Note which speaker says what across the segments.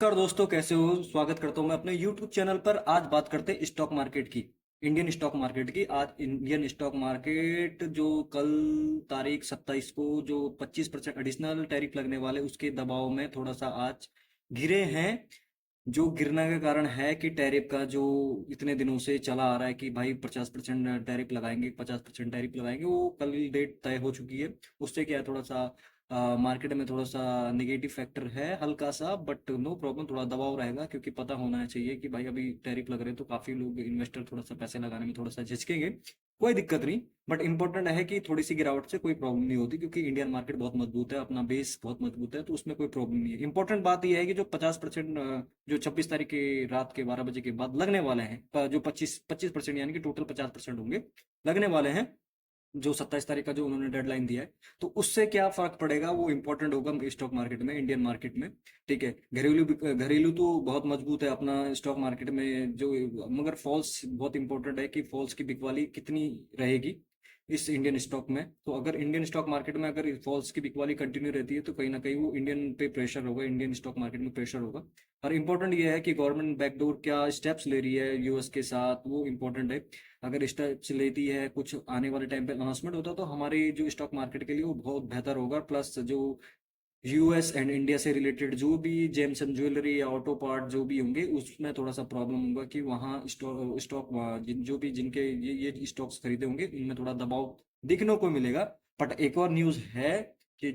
Speaker 1: नमस्कार दोस्तों, कैसे हो? स्वागत करता हूं मैं अपने YouTube चैनल पर। आज बात करते हैं स्टॉक मार्केट की, इंडियन स्टॉक मार्केट की। आज इंडियन स्टॉक मार्केट जो कल तारीख 27 को जो 25% एडिशनल टैरिफ लगने वाले उसके दबाव में थोड़ा सा आज गिरे हैं। जो गिरने का कारण है कि टैरिफ का जो इतने दिनों से चला आ रहा है कि भाई 50% टैरिफ लगाएंगे, 50% टैरिफ लगाएंगे, वो कल डेट तय हो चुकी है। उससे क्या है, थोड़ा सा मार्केट में थोड़ा सा नेगेटिव फैक्टर है हल्का सा, बट नो प्रॉब्लम, थोड़ा दबाव रहेगा क्योंकि पता होना चाहिए कि भाई अभी टैरिफ लग रहे हैं तो काफी लोग इन्वेस्टर थोड़ा सा पैसे लगाने में थोड़ा सा झिझकेंगे। कोई दिक्कत नहीं, बट इंपॉर्टेंट है कि थोड़ी सी गिरावट से कोई प्रॉब्लम नहीं होती क्योंकि इंडियन मार्केट बहुत मजबूत है, अपना बेस बहुत मजबूत है, तो उसमें कोई प्रॉब्लम नहीं है। इंपॉर्टेंट बात यह है कि जो 50% जो 26 तारीख के रात के 12 बजे के बाद लगने वाले हैं, जो 25% यानी कि टोटल 50% होंगे लगने वाले हैं, जो 27 तारीख का जो उन्होंने डेडलाइन दिया है, तो उससे क्या फर्क पड़ेगा वो इंपॉर्टेंट होगा स्टॉक मार्केट में, इंडियन मार्केट में। ठीक है, घरेलू तो बहुत मजबूत है अपना स्टॉक मार्केट में जो, मगर फॉल्स बहुत इंपॉर्टेंट है कि फॉल्स की बिकवाली कितनी रहेगी इस इंडियन स्टॉक में। तो अगर इंडियन स्टॉक मार्केट में अगर फॉल्स की बिकवाली कंटिन्यू रहती है तो कहीं ना कहीं वो इंडियन पे प्रेशर होगा, इंडियन स्टॉक मार्केट में प्रेशर होगा। और इम्पोर्टेंट ये है कि गवर्नमेंट बैकडोर क्या स्टेप्स ले रही है यूएस के साथ, वो इम्पोर्टेंट है। अगर स्टेप्स लेती है, कुछ आने वाले टाइम पे अनाउंसमेंट होता तो हमारी जो स्टॉक मार्केट के लिए वो बहुत बेहतर होगा। प्लस जो यूएस एंड इंडिया से रिलेटेड जो भी जेम्स एंड ज्वेलरी या ऑटो पार्ट जो भी होंगे उसमें थोड़ा सा प्रॉब्लम होगा कि वहाँ स्टॉक स्टॉक जो भी जिनके ये स्टॉक्स खरीदे होंगे उनमें थोड़ा दबाव देखने को मिलेगा। बट एक और न्यूज़ है कि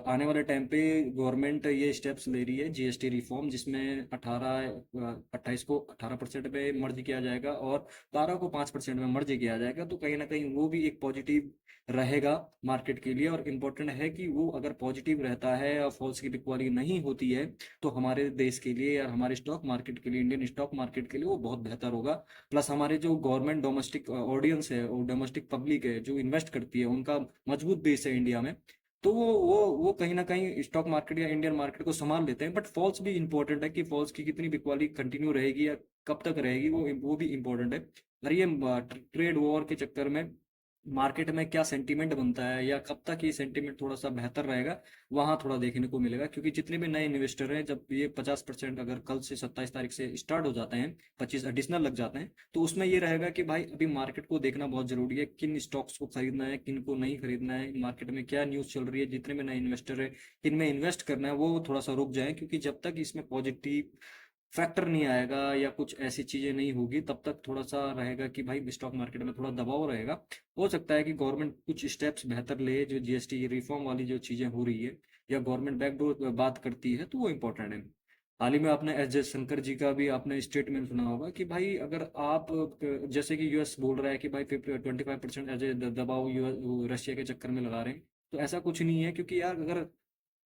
Speaker 1: आने वाले टाइम पे गवर्नमेंट ये स्टेप्स ले रही है जीएसटी रिफॉर्म, जिसमें 28 को 18% पे मर्ज किया जाएगा और 12 को 5% में मर्ज किया जाएगा। तो कहीं ना कहीं वो भी एक पॉजिटिव रहेगा मार्केट के लिए। और इम्पोर्टेंट है कि वो अगर पॉजिटिव रहता है और फॉल्स की बिकवाली नहीं होती है तो हमारे देश के लिए या हमारे स्टॉक मार्केट के लिए, इंडियन स्टॉक मार्केट के लिए वो बहुत बेहतर होगा। प्लस हमारे जो गवर्नमेंट डोमेस्टिक ऑडियंस है और डोमेस्टिक पब्लिक है जो इन्वेस्ट करती है, उनका मजबूत बेस है इंडिया में, तो वो कहीं ना कहीं स्टॉक मार्केट या इंडियन मार्केट को संभाल लेते हैं। बट फॉल्स भी इंपॉर्टेंट है कि फॉल्स की कितनी बिकवाली कंटिन्यू रहेगी या कब तक रहेगी, वो भी इंपॉर्टेंट है। और ये ट्रेड वॉर के चक्कर में मार्केट में क्या सेंटीमेंट बनता है या कब तक ये सेंटीमेंट थोड़ा सा बेहतर रहेगा, वहां थोड़ा देखने को मिलेगा। क्योंकि जितने भी नए इन्वेस्टर हैं, जब ये 50% अगर कल से 27 तारीख से स्टार्ट हो जाते हैं, 25 एडिशनल लग जाते हैं, तो उसमें ये रहेगा कि भाई अभी मार्केट को देखना बहुत जरूरी है, किन स्टॉक्स को खरीदना है, किन को नहीं खरीदना है, मार्केट में क्या न्यूज चल रही है, जितने भी नए इन्वेस्टर है किन में इन्वेस्ट करना है, वो थोड़ा सा रुक जाए। क्योंकि जब तक इसमें पॉजिटिव फैक्टर नहीं आएगा या कुछ ऐसी चीजें नहीं होगी तब तक थोड़ा सा रहेगा कि भाई स्टॉक मार्केट में थोड़ा दबाव रहेगा। हो सकता है कि गवर्नमेंट कुछ स्टेप्स बेहतर ले, जो जीएसटी रिफॉर्म वाली जो चीजें हो रही है या गवर्नमेंट बैकडोर बात करती है, तो वो इम्पोर्टेंट है। हाल ही में आपने एस जयशंकर जी का भी आपने स्टेटमेंट सुना होगा कि भाई अगर आप जैसे कि यूएस बोल रहा है कि भाई 25% एज ए दबाव रशिया के चक्कर में लगा रहे हैं, तो ऐसा कुछ नहीं है। क्योंकि यार अगर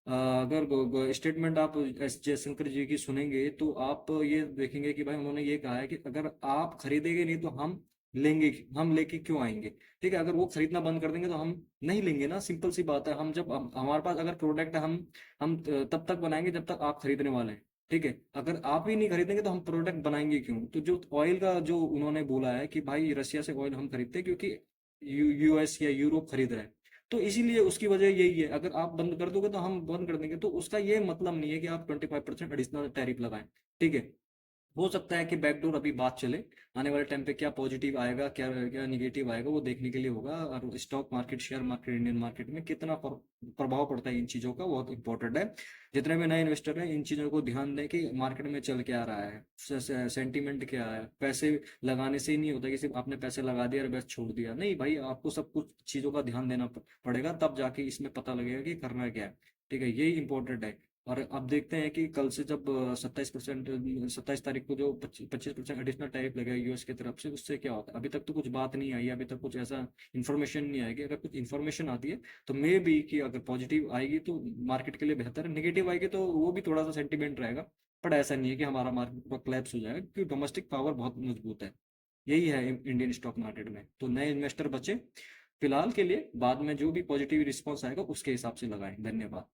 Speaker 1: स्टेटमेंट आप एस जयशंकर जी की सुनेंगे तो आप ये देखेंगे कि भाई उन्होंने ये कहा है कि अगर आप खरीदेंगे नहीं तो हम लेंगे, हम लेके क्यों आएंगे। ठीक है, अगर वो खरीदना बंद कर देंगे तो हम नहीं लेंगे ना, सिंपल सी बात है। हम जब हमारे पास अगर प्रोडक्ट है, हम तब तक बनाएंगे जब तक आप खरीदने वाले हैं। ठीक है, अगर आप ही नहीं खरीदेंगे तो हम प्रोडक्ट बनाएंगे क्यों। तो जो ऑयल का जो उन्होंने बोला है कि भाई रशिया से ऑयल हम खरीदते हैं क्योंकि यूएस या यूरोप खरीद रहे हैं, तो इसीलिए उसकी वजह यही है। अगर आप बंद कर दोगे तो हम बंद कर देंगे, तो उसका ये मतलब नहीं है कि आप 25% एडिशनल टैरिफ लगाएं। ठीक है, हो सकता है कि बैकडोर अभी बात चले, आने वाले टाइम पे क्या पॉजिटिव आएगा, क्या क्या निगेटिव आएगा, वो देखने के लिए होगा। और stock market, share market, Indian market में कितना प्रभाव पड़ता है इन चीजों का, बहुत इंपॉर्टेंट है। जितने भी नए इन्वेस्टर हैं इन चीजों को ध्यान दें कि मार्केट में चल क्या रहा है, सेंटीमेंट क्या है। पैसे लगाने से ही नहीं होता कि सिर्फ आपने पैसे लगा दिया और बस छोड़ दिया, नहीं भाई, आपको सब कुछ चीजों का ध्यान देना पड़ेगा, तब जाके इसमें पता लगेगा कि करना क्या है। ठीक है, यही इंपॉर्टेंट है। और अब देखते हैं कि कल से जब 27 तारीख को जो 25% एडिशनल टैरिफ लगेगा यूएस की तरफ से, उससे क्या होता है। अभी तक तो कुछ बात नहीं आई है, अभी तक कुछ ऐसा इन्फॉर्मेशन नहीं आएगी। अगर कुछ इन्फॉर्मेशन आती है तो मे बी कि अगर पॉजिटिव आएगी तो मार्केट के लिए बेहतर है, नेगेटिव आएगी तो वो भी थोड़ा सा सेंटीमेंट रहेगा। बट ऐसा नहीं है कि हमारा मार्केट पूरा क्लैप्स हो जाएगा, क्योंकि डोमेस्टिक पावर बहुत मजबूत है। यही है इंडियन स्टॉक मार्केट में। तो नए इन्वेस्टर बचे फिलहाल के लिए, बाद में जो भी पॉजिटिव रिस्पॉन्स आएगा उसके हिसाब से लगाएं। धन्यवाद।